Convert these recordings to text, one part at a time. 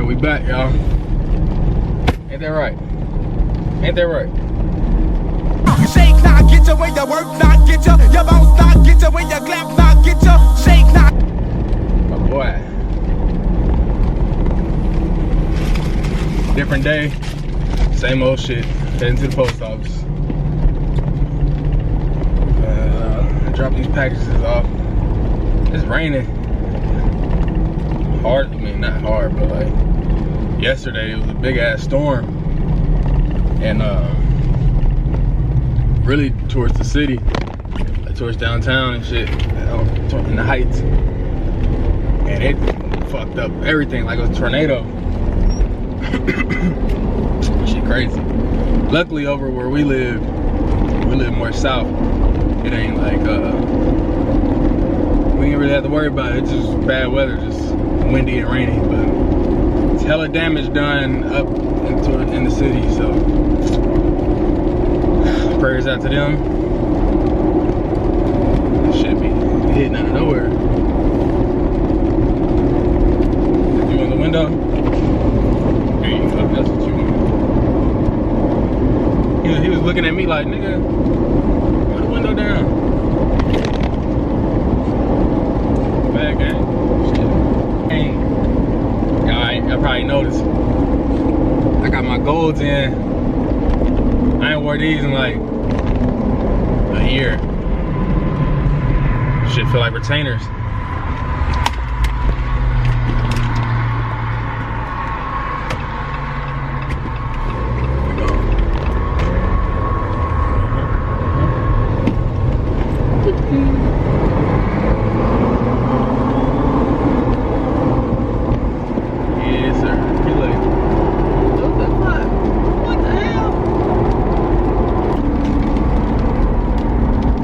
Alright, we back, y'all. Ain't that right? Ain't that right? Shake not get you when your work not get you. Your bones not get you when your clap not get you. Shake not. My boy. Different day, same old shit. Heading to the post office. I dropped these packages off. It's raining. Hard, I mean not hard, but like yesterday it was a big ass storm. And really towards the city, like towards downtown and shit, in the heights. And it fucked up everything like a tornado. Shit crazy. Luckily over where we live more south. It ain't like we ain't really have to worry about it. It's just bad weather, just windy and rainy. But it's hella damage done up in the city, so prayers out to them. Shit be hitting out of nowhere. You in the window? There you go, that's what you want. He was looking at me like, nigga, put the window down. Bad game. Hey, y'all probably noticed. I got my golds in. I ain't wore these in like a year. Shit feel like retainers. Yes, sir. You like, what the fuck? What the hell?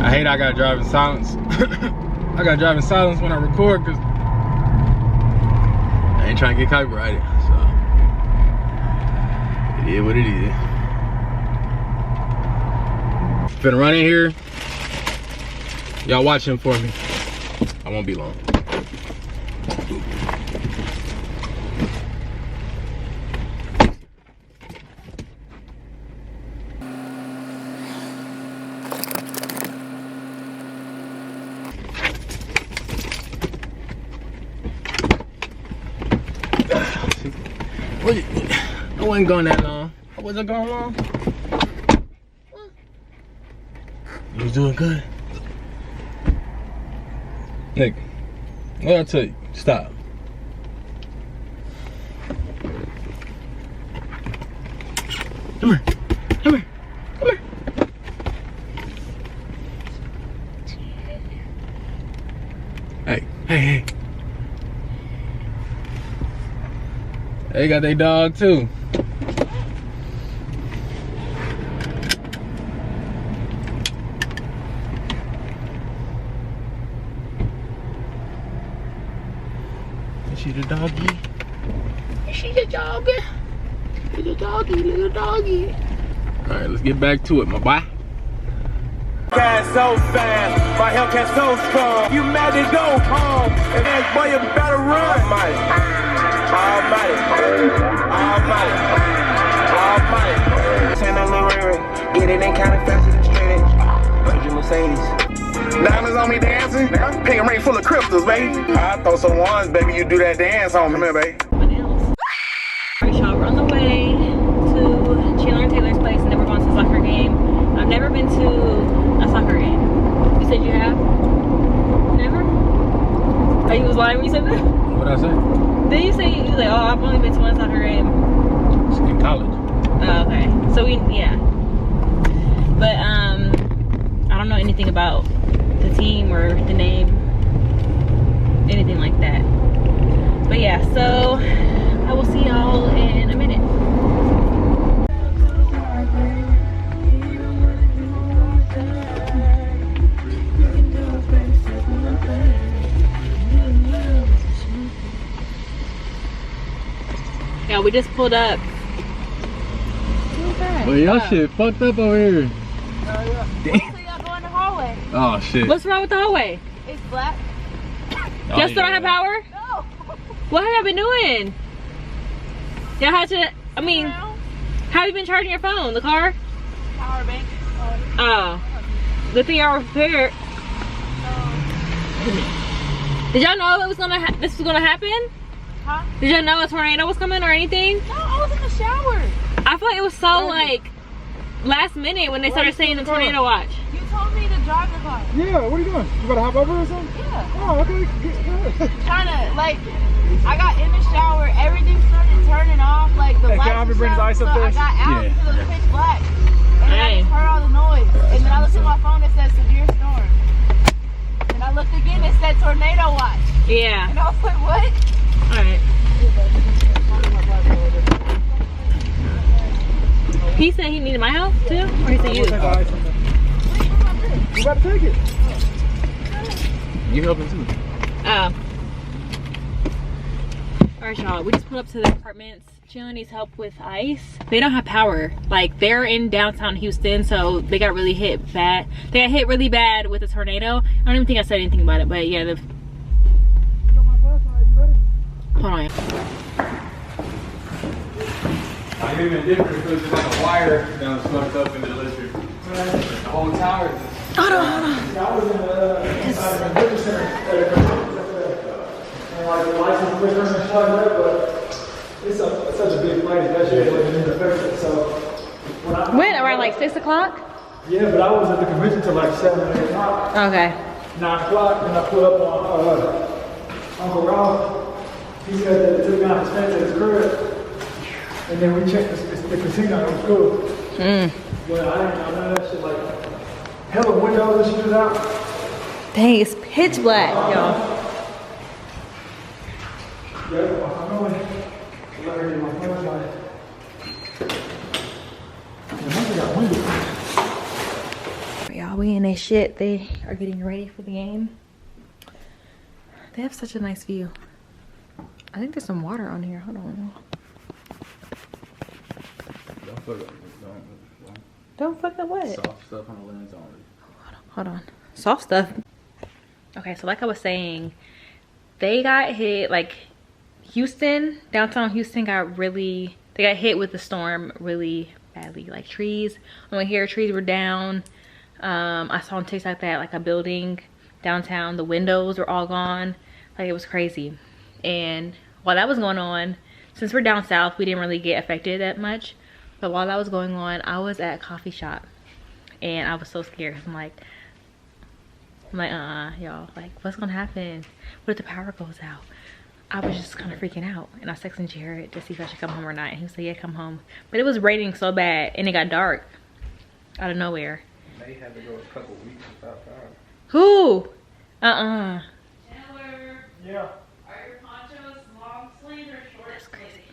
I hate I gotta drive in silence. I gotta drive in silence when I record because I ain't trying to get copyrighted. So it is what it is. Finna run in here. Y'all watch him for me. I won't be long. I wasn't going that long. I wasn't going long. You was doing good. Nigga, what I tell you? Stop. Come here. Come here. Come here. Hey, hey, hey. They got their dog too. Is she the doggy? Is she the doggy? Little doggy, little doggy. Alright, let's get back to it, my boy. Gas so fast, my Hellcat so strong. You mad to go home, and then boy you better run. Almighty, Santa Lorraine, get it in kind of faster than straight edge. Virgin Mercedes. Diamonds on me dancing, pink ring full of crystals, baby. I throw some ones, baby. You do that dance on me, come here, baby. Alright, y'all, we're on the way to Chandler and Taylor's place, and then we're going to a soccer game. I've never been to a soccer game. You said you have? Never? Oh, you was lying when you said that? What'd I say? Did you say, you was like, oh, I've only been to one soccer game? In college. Oh, okay. So yeah. But, I don't know anything about the team or the name, anything like that. But yeah, so I will see y'all in a minute. Yeah, we just pulled up. Well, y'all shit fucked up over here. Damn. So y'all go in the hallway. Oh shit. What's wrong with the hallway? It's black. Oh, Y'all still don't have power? No. What have y'all been doing? Y'all had to, I mean, how have you been charging your phone? The car? Power bank. Oh. Good thing y'all were prepared. Did y'all know it was this was gonna happen? Huh? Did y'all know a tornado was coming or anything? No, I was in the shower. I feel like it was so like last minute when they started saying the tornado watch. You told me to drive the car. Yeah, what are you doing? You about to hop over or something? Yeah. Oh, okay. Good. Trying to, like, I got in the shower, everything started turning off, like the Hey, lights. can I bring his ice so up there? I got out Yeah. until it was pitch black. And then I Hey. just heard all the noise. And then I looked at my phone, it said severe storm. And I looked again, it said tornado watch. Yeah. And I was like, what? Alright. He said he needed my help too? Or he said you? You about to take it? You helping too. Oh. Alright, y'all. We just pulled up to the apartments. Sheila needs help with ice. They don't have power. Like, they're in downtown Houston, so they got really hit bad. They got hit really bad with a tornado. I don't even think I said anything about it, but yeah. Hold on. I hear even different because there's like a wire that was fucked up in the electric. The whole tower. Hold on. I was in the business center. And like the lights and quicker and stuff like that, but it's such a big place that shit wasn't even affected. So When? Around like 6 o'clock? yeah, but I was at the convention till like 7 or 8 o'clock. Okay. 9 o'clock, and I pulled up on Uncle Ross. He said that it took down his fence at his crib. And then we checked the casino, it was cool. But I didn't know none of that shit, like, hella windows and shit was out. Dang, it's pitch black, y'all. Yeah, I know it. I heard my phone like, I got windows. Y'all, we in their shit. They are getting ready for the game. They have such a nice view. I think there's some water on here. Hold on. Don't fuck up. Don't fuck up what? Soft stuff on the lens only. Hold on. Soft stuff. Okay, so like I was saying, they got hit, like Houston, downtown Houston they got hit with the storm really badly. Like trees, when here trees were down. I saw on TikTok that like a building downtown, the windows were all gone. Like it was crazy. And while that was going on, since we're down south, we didn't really get affected that much. But while that was going on, I was at a coffee shop and I was so scared. I'm like, y'all, like what's gonna happen? What if the power goes out? I was just kind of freaking out, and I was texting Jared to see if I should come home or not. And he said, yeah, come home. But it was raining so bad and it got dark out of nowhere. They had to go a couple weeks without power. Who? Chandler, Yeah. are your ponchos long sleeve or short That's crazy.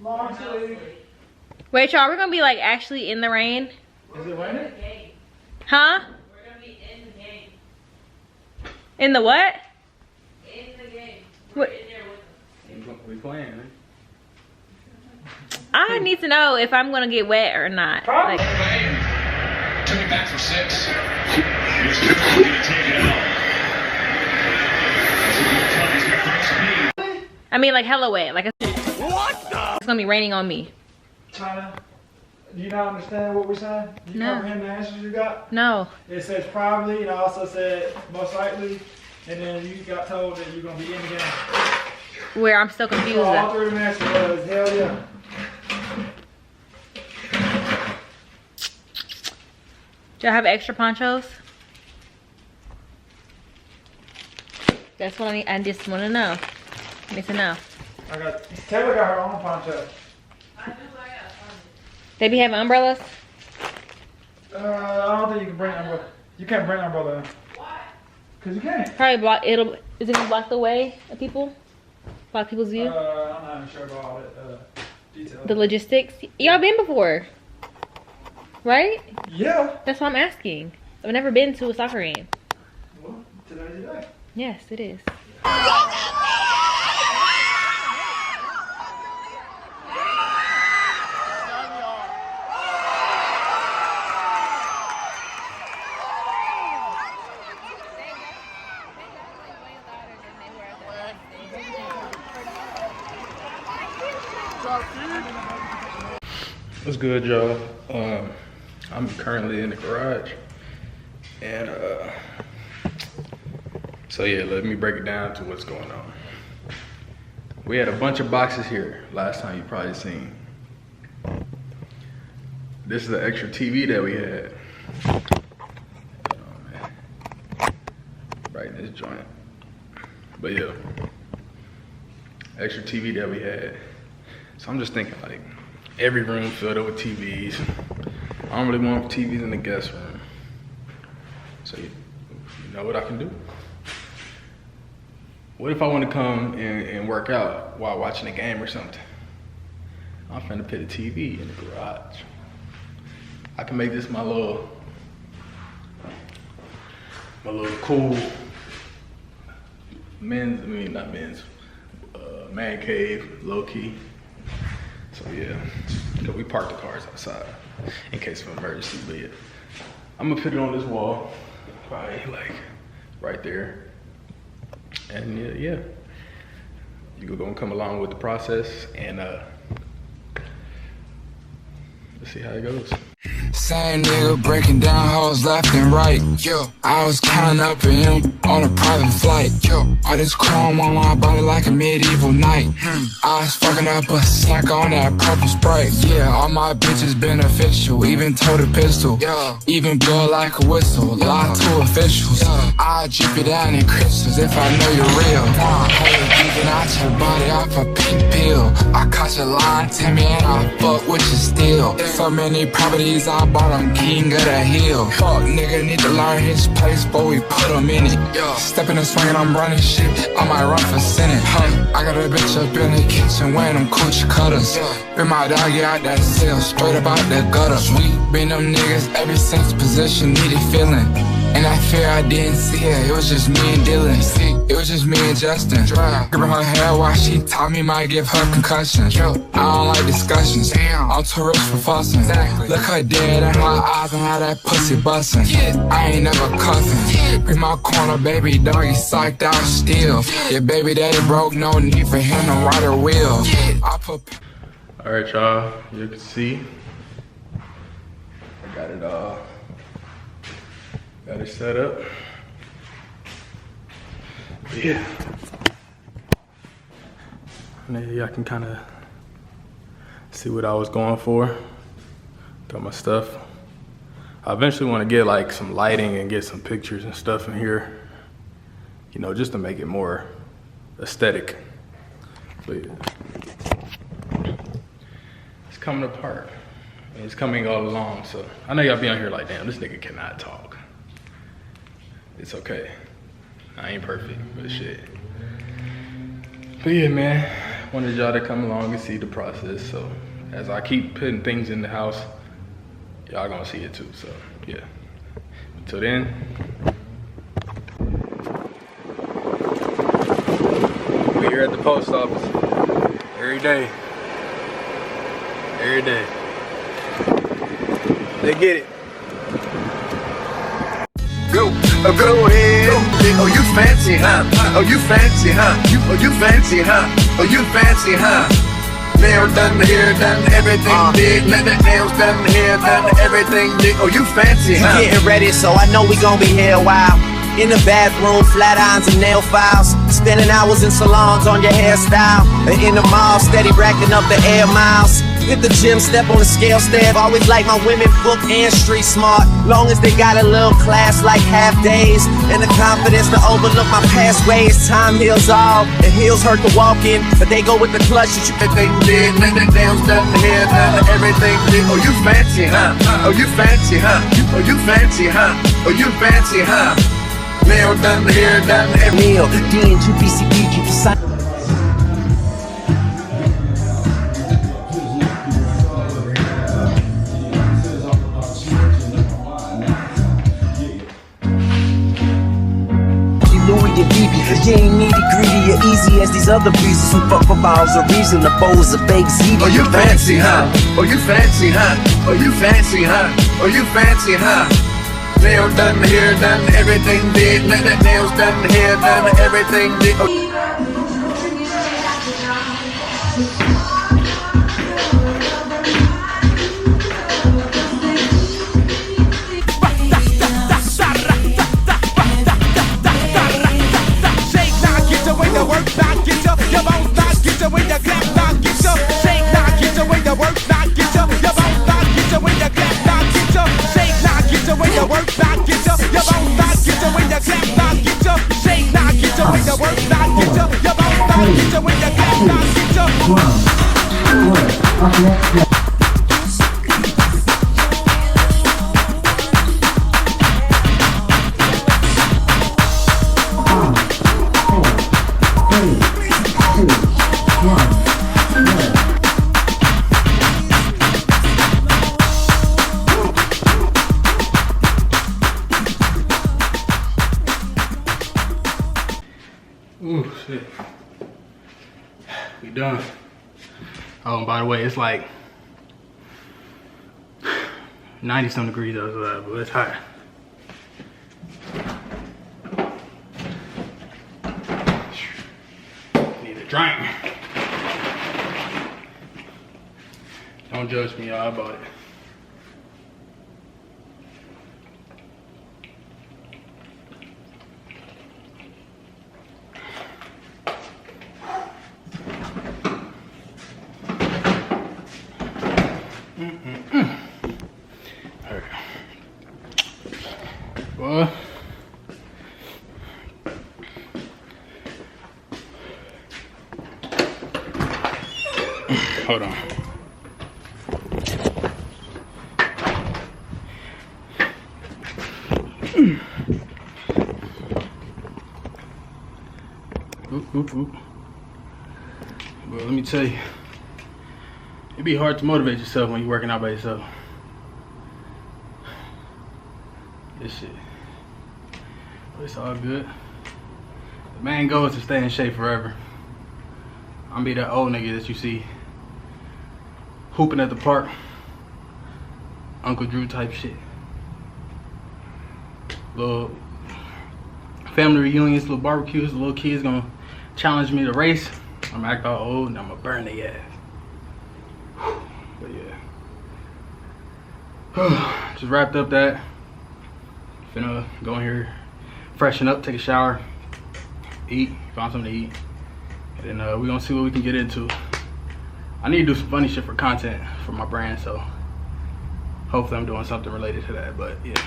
Long sleeve. Wait, y'all, we're gonna be like actually in the rain? Is it raining? Huh? We're gonna be in the game. In the what? In the game. What? In there with us. We playing, man. I need to know if I'm gonna get wet or not. Like, Took it back for 6. Here's the going to take it out. I mean, like hella wet. Like, it's gonna be raining on me. China, do you not understand what we're saying? Do you No. comprehend the answers you got? No. It says probably, and I also said most likely, and then you got told that you're gonna be in the game. Where I'm still confused. So all At. 3 of them answers was hell yeah. Do I have extra ponchos? That's what I need. I just want to know. I need to know. Taylor got her own poncho. They be having umbrellas? I don't think you can bring umbrella. You can't bring umbrella in. Why? Cause you can't. Probably block. Is it gonna block the way of people? Block people's view? I'm not even sure about all that detail. The logistics. Y'all been before, right? Yeah. That's what I'm asking. I've never been to a soccer game. Well, today's the day. Yes, it is. What's good, y'all? I'm currently in the garage, and so yeah, let me break it down to what's going on. We had a bunch of boxes here last time you probably seen. This is the extra TV that we had. Oh man, right in this joint. But yeah, extra TV that we had. So I'm just thinking like, every room filled up with TVs. I don't really want TVs in the guest room. So you know what I can do? What if I want to come and work out while watching a game or something? I'm finna put a TV in the garage. I can make this my little cool man cave, low key. So yeah, cause we parked the cars outside in case of emergency. But yeah, I'm gonna put it on this wall, probably like right there. And yeah, you're gonna come along with the process, and let's see how it goes. Same nigga breaking down hoes left and right. Yo, I was counting up in him on a private flight. Yo, all this chrome on my body like a medieval knight. I was fucking up a snack on that purple Sprite. Yeah, all my bitches beneficial, even told a pistol. Yeah, even blow like a whistle, lie to officials. Yeah, I drip it down in crystals if I know you're real. Even out your body off a pink pill. I caught your line, tell me and I fuck with you still. So many properties I bought, I'm king of the hill. Fuck nigga need to learn his place, but we put him in it. Stepping and swinging, I'm running shit, I might run for Senate. I got a bitch up in the kitchen wearing them coochie cutters. Been my doggy out that cell, straight up out the gutter. We been them niggas ever since position needed feeling. And I fear I didn't see it, it was just me and Dylan. It was just me and Justin. Gripping her hair while she taught me might give her concussion. I don't like discussions, I'm too rich for fussing. Look her dead in her eyes and how that pussy bustin'. I ain't never cuffin'. Bring my corner, baby doggy psyched out still. Yeah, baby daddy broke, no need for him to ride a wheel. Alright y'all, you can see I got it all. Got it set up. But yeah. And y'all can kind of see what I was going for. Got my stuff. I eventually want to get like some lighting and get some pictures and stuff in here. You know, just to make it more aesthetic. But yeah. It's coming apart. It's coming all along, so I know y'all be on here like, damn, this nigga cannot talk. It's okay. I ain't perfect, but shit. But yeah, man, wanted y'all to come along and see the process. So as I keep putting things in the house, y'all gonna see it too, so yeah. Until then. We're here at the post office every day. Every day. They get it. Go ahead. Oh, you fancy, huh? Oh, you fancy, huh? Oh, you fancy, huh? Oh, you fancy, huh? Nail done, hair done, everything did. Nails done, hair done, everything did. Oh, you fancy, huh? Getting ready, so I know we gon' be here a while. In the bathroom, flat irons and nail files. Spending hours in salons on your hairstyle. And in the mall, steady racking up the air miles. Hit the gym, step on the scale step. Always like my women book and street smart. Long as they got a little class like half days. And the confidence to overlook my past ways. Time heals all, and heels hurt to walk in. But they go with the clutch that you everything did. Nails done, hair done, everything did. Oh, you fancy, huh? Oh, you fancy, huh? Oh, you fancy, huh? Oh, you fancy, huh? Nail done, hair done, everything. Neil, D&2BCB, keep the sign. You ain't needy, greedy, or easy as these other breezes who fuck for miles of reason. The bowls are fake ZD. Oh, you fancy, huh? Oh, you fancy, huh? Oh, you fancy, huh? Oh, you fancy, huh? Nail done, hair done, everything did. Nails done, hair done, everything did. Oh. Ooh, shit. We done. Oh, and by the way, it's like 90-some degrees outside, but it's hot. Need a drink. Don't judge me, y'all, about it. Alright. Well, hold on. Oop. Well, let me tell you, it'd be hard to motivate yourself when you're working out by yourself. This shit. But it's all good. The main goal is to stay in shape forever. I'm gonna be that old nigga that you see hooping at the park. Uncle Drew type shit. Little family reunions, little barbecues, the little kids gonna challenge me to race. I'm gonna act all old and I'm gonna burn their ass. But yeah. Just wrapped up that. Finna go in here, freshen up, take a shower, eat, find something to eat. And then we're gonna see what we can get into. I need to do some funny shit for content for my brand, so hopefully I'm doing something related to that. But yeah.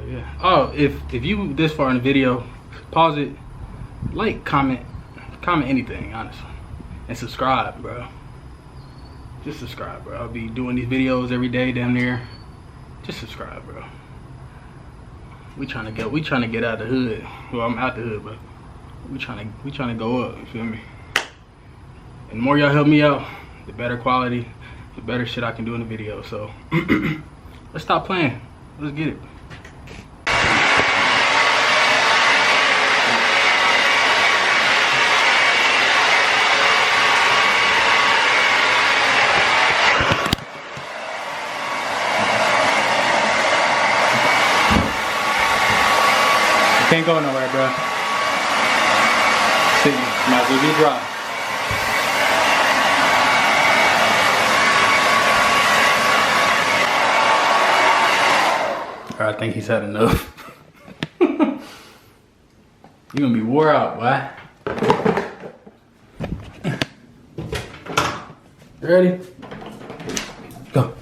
Yeah. Oh, if you this far in the video, pause it, like, comment anything, honestly, and subscribe, bro. Just subscribe, bro. I'll be doing these videos every day, damn near. Just subscribe, bro. We trying to get out of the hood. Well, I'm out the hood, but we trying to go up. You feel me? And the more y'all help me out, the better quality, the better shit I can do in the video. So let's stop playing. Let's get it. Can't go nowhere, bro. See, might as well be dry. Alright, I think he's had enough. You're gonna be wore out, boy. You ready? Go.